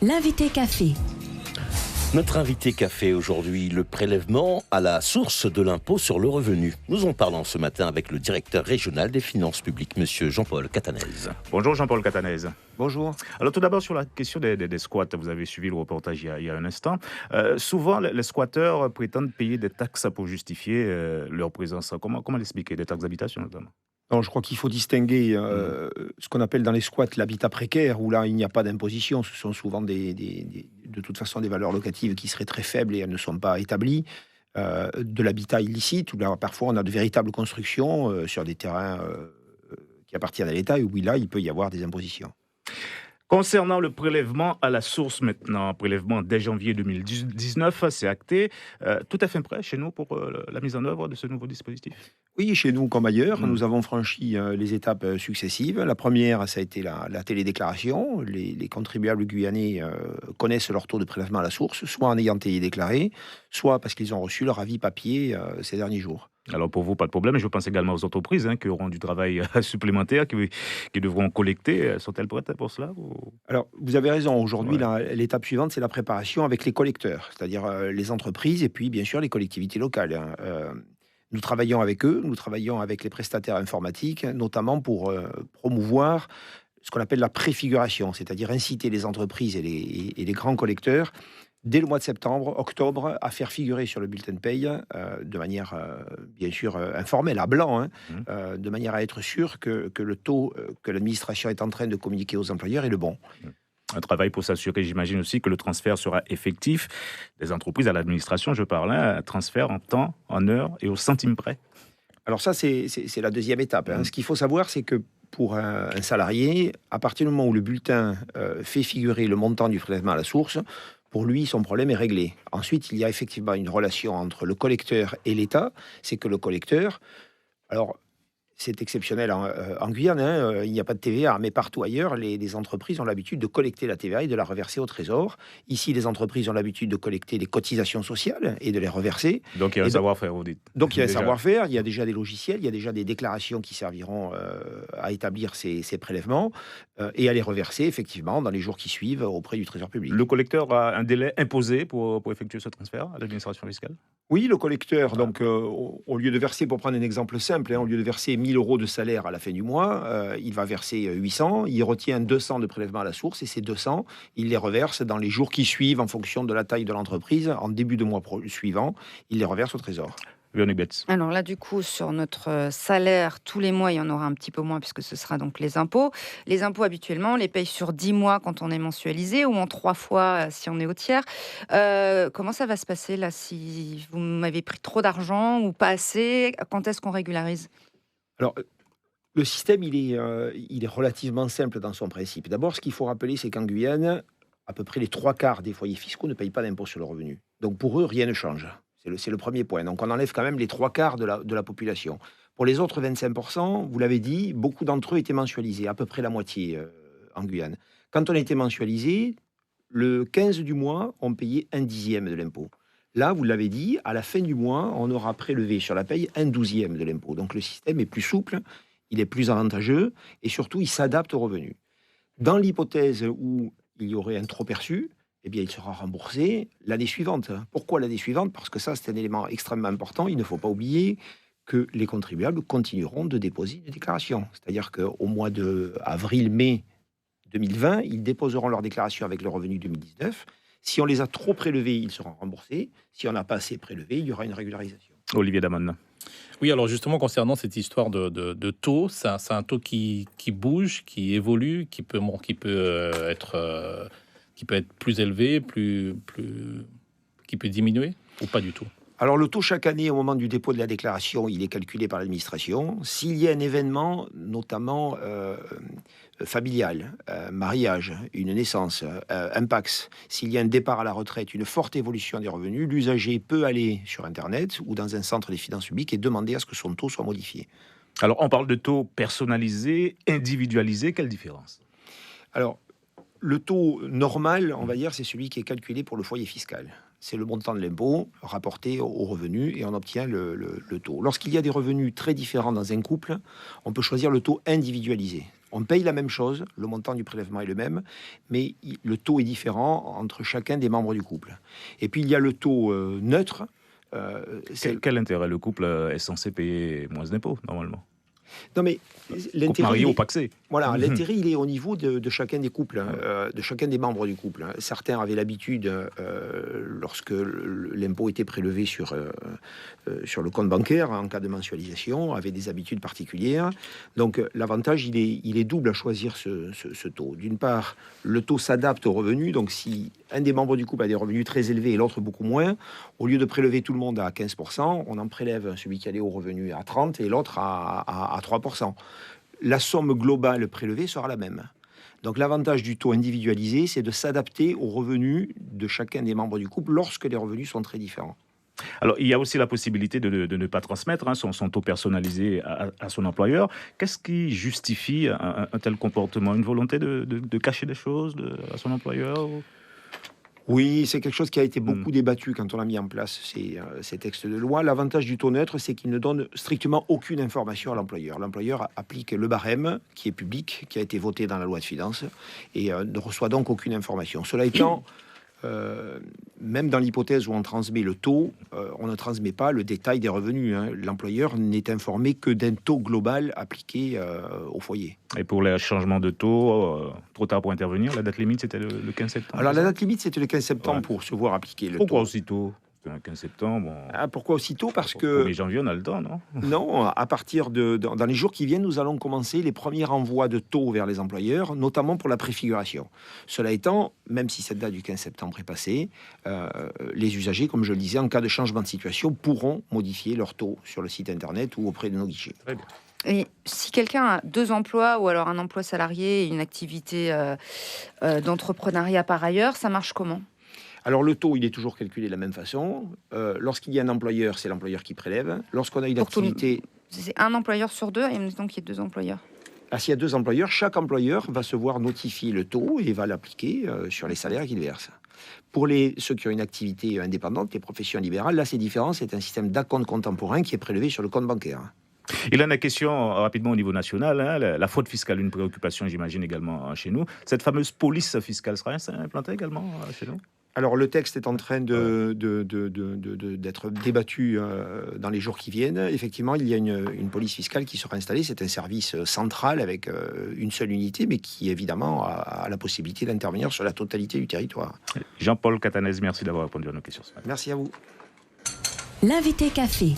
L'invité café. Notre invité café aujourd'hui, le prélèvement à la source de l'impôt sur le revenu. Nous en parlons ce matin avec le directeur régional des finances publiques, monsieur Jean-Paul Catanèse. Bonjour Jean-Paul Catanèse. Bonjour. Alors tout d'abord sur la question des squats, vous avez suivi le reportage il y a un instant. Souvent les squatteurs prétendent payer des taxes pour justifier leur présence. Comment l'expliquer? Des taxes d'habitation notamment? Alors, je crois qu'il faut distinguer ce qu'on appelle dans les squats l'habitat précaire, où là il n'y a pas d'imposition. Ce sont souvent de toute façon des valeurs locatives qui seraient très faibles et elles ne sont pas établies. De l'habitat illicite, où là parfois on a de véritables constructions sur des terrains qui appartiennent à l'État et où là il peut y avoir des impositions. Concernant le prélèvement à la source maintenant, prélèvement dès janvier 2019, c'est acté. Tout à fait prêt chez nous pour la mise en œuvre de ce nouveau dispositif? Oui, chez nous comme ailleurs, nous avons franchi les étapes successives. La première, ça a été la télédéclaration. Les contribuables guyanais connaissent leur taux de prélèvement à la source, soit en ayant télédéclaré, soit parce qu'ils ont reçu leur avis papier ces derniers jours. Alors pour vous, pas de problème. Je pense également aux entreprises qui auront du travail supplémentaire, qui devront collecter. Sont-elles prêtes pour cela Alors, vous avez raison. Aujourd'hui, l'étape suivante, c'est la préparation avec les collecteurs, c'est-à-dire les entreprises et puis, bien sûr, les collectivités locales. Nous travaillons avec eux, nous travaillons avec les prestataires informatiques, notamment pour promouvoir ce qu'on appelle la préfiguration, c'est-à-dire inciter les entreprises et les grands collecteurs dès le mois de septembre, octobre, à faire figurer sur le bulletin de paye de manière, bien sûr, informelle, à blanc, de manière à être sûr que le taux que l'administration est en train de communiquer aux employeurs est le bon. Un travail pour s'assurer, j'imagine aussi, que le transfert sera effectif des entreprises à l'administration, je parle, un transfert en temps, en heure et au centime près. Alors ça, c'est la deuxième étape. Ce qu'il faut savoir, c'est que pour un salarié, à partir du moment où le bulletin fait figurer le montant du prélèvement à la source, pour lui, son problème est réglé. Ensuite, il y a effectivement une relation entre le collecteur et l'État. C'est que le collecteur... Alors, c'est exceptionnel en Guyane, il n'y a pas de TVA, mais partout ailleurs, les entreprises ont l'habitude de collecter la TVA et de la reverser au Trésor. Ici, les entreprises ont l'habitude de collecter les cotisations sociales et de les reverser. Donc il y a un savoir-faire, vous dites. Donc il y a un savoir-faire, il y a déjà des logiciels, il y a déjà des déclarations qui serviront à établir ces prélèvements et à les reverser effectivement dans les jours qui suivent auprès du Trésor public. Le collecteur a un délai imposé pour effectuer ce transfert à l'administration fiscale? Oui, le collecteur, donc au lieu de verser, pour prendre un exemple simple, au lieu de verser 1 000 € de salaire à la fin du mois, il va verser 800, il retient 200 de prélèvement à la source et ces 200, il les reverse dans les jours qui suivent en fonction de la taille de l'entreprise. En début de mois suivant, il les reverse au Trésor. Alors là, du coup, sur notre salaire, tous les mois, il y en aura un petit peu moins puisque ce sera donc les impôts. Les impôts, habituellement, on les paye sur 10 mois quand on est mensualisé ou en 3 fois si on est au tiers. Comment ça va se passer là si vous m'avez pris trop d'argent ou pas assez? Quand est-ce qu'on régularise? Alors, le système, il est relativement simple dans son principe. D'abord, ce qu'il faut rappeler, c'est qu'en Guyane, à peu près les 3/4 des foyers fiscaux ne payent pas d'impôt sur le revenu. Donc pour eux, rien ne change. C'est le premier point. Donc on enlève quand même les 3/4 de la population. Pour les autres 25%, vous l'avez dit, beaucoup d'entre eux étaient mensualisés, à peu près la moitié en Guyane. Quand on était mensualisé, le 15 du mois, on payait 1/10 de l'impôt. Là, vous l'avez dit, à la fin du mois, on aura prélevé sur la paye 1/12 de l'impôt. Donc le système est plus souple, il est plus avantageux et surtout, il s'adapte aux revenus. Dans l'hypothèse où il y aurait un trop perçu, eh bien, il sera remboursé l'année suivante. Pourquoi l'année suivante? Parce que ça, c'est un élément extrêmement important. Il ne faut pas oublier que les contribuables continueront de déposer des déclarations. C'est-à-dire qu'au mois d'avril-mai 2020, ils déposeront leur déclaration avec le revenu 2019. Si on les a trop prélevés, ils seront remboursés. Si on n'a pas assez prélevé, il y aura une régularisation. Olivier Damon. Oui, alors justement, concernant cette histoire de taux, c'est un taux qui bouge, qui évolue, qui peut être plus élevé, qui peut diminuer, ou pas du tout? Alors le taux chaque année au moment du dépôt de la déclaration, il est calculé par l'administration. S'il y a un événement, notamment familial, mariage, une naissance, un PAX, s'il y a un départ à la retraite, une forte évolution des revenus, l'usager peut aller sur Internet ou dans un centre des finances publiques et demander à ce que son taux soit modifié. Alors on parle de taux personnalisé, individualisé, quelle différence? Alors le taux normal, on va dire, c'est celui qui est calculé pour le foyer fiscal. C'est le montant de l'impôt rapporté au revenu et on obtient le taux. Lorsqu'il y a des revenus très différents dans un couple, on peut choisir le taux individualisé. On paye la même chose, le montant du prélèvement est le même, mais le taux est différent entre chacun des membres du couple. Et puis il y a le taux neutre. Quel intérêt? Le couple est censé payer moins d'impôts, normalement. Non, mais Couple l'intérêt, marié ou pacsé. voilà, l'intérêt, il est au niveau de chacun des couples, de chacun des membres du couple. Certains avaient l'habitude, lorsque l'impôt était prélevé sur le compte bancaire, en cas de mensualisation, avaient des habitudes particulières. Donc, l'avantage, il est double à choisir ce taux. D'une part, le taux s'adapte aux revenus. Donc, si un des membres du couple a des revenus très élevés et l'autre beaucoup moins, au lieu de prélever tout le monde à 15%, on en prélève celui qui allait aux revenus à 30% et l'autre à 3%. La somme globale prélevée sera la même. Donc l'avantage du taux individualisé, c'est de s'adapter aux revenus de chacun des membres du couple lorsque les revenus sont très différents. Alors, il y a aussi la possibilité de ne pas transmettre son taux personnalisé à son employeur. Qu'est-ce qui justifie un tel comportement? Une volonté de cacher des choses à son employeur? Oui, c'est quelque chose qui a été beaucoup débattu quand on a mis en place ces textes de loi. L'avantage du taux neutre, c'est qu'il ne donne strictement aucune information à l'employeur. L'employeur applique le barème qui est public, qui a été voté dans la loi de finances, et ne reçoit donc aucune information. Cela étant, même dans l'hypothèse où on transmet le taux, on ne transmet pas le détail des revenus. L'employeur n'est informé que d'un taux global appliqué au foyer. Et pour les changements de taux, trop tard pour intervenir, la date limite c'était le 15 septembre. Alors la date limite c'était le 15 septembre pour se voir appliquer le taux. Pourquoi aussitôt? Le 15 septembre. Pourquoi aussitôt? Parce que... 1er janvier, on a le temps, non? Non, à partir dans les jours qui viennent, nous allons commencer les premiers envois de taux vers les employeurs, notamment pour la préfiguration. Cela étant, même si cette date du 15 septembre est passée, les usagers, comme je le disais, en cas de changement de situation, pourront modifier leur taux sur le site internet ou auprès de nos guichets. Très bien. Et si quelqu'un a 2 emplois ou alors un emploi salarié et une activité d'entrepreneuriat par ailleurs, ça marche comment? Alors le taux, il est toujours calculé de la même façon. Lorsqu'il y a un employeur, c'est l'employeur qui prélève. Lorsqu'on a une activité... C'est un employeur sur 2, et donc il y a 2 employeurs. S'il y a 2 employeurs, chaque employeur va se voir notifier le taux et va l'appliquer sur les salaires qu'il verse. Pour ceux qui ont une activité indépendante, les professions libérales, là c'est différent, c'est un système d'acompte contemporain qui est prélevé sur le compte bancaire. Il en est question rapidement au niveau national. La fraude fiscale, une préoccupation, j'imagine, également chez nous. Cette fameuse police fiscale sera implantée également chez nous? Alors le texte est en train d'être débattu dans les jours qui viennent. Effectivement, il y a une police fiscale qui sera installée. C'est un service central avec une seule unité, mais qui évidemment a la possibilité d'intervenir sur la totalité du territoire. Jean-Paul Catanès, merci d'avoir répondu à nos questions. Merci à vous. L'invité café.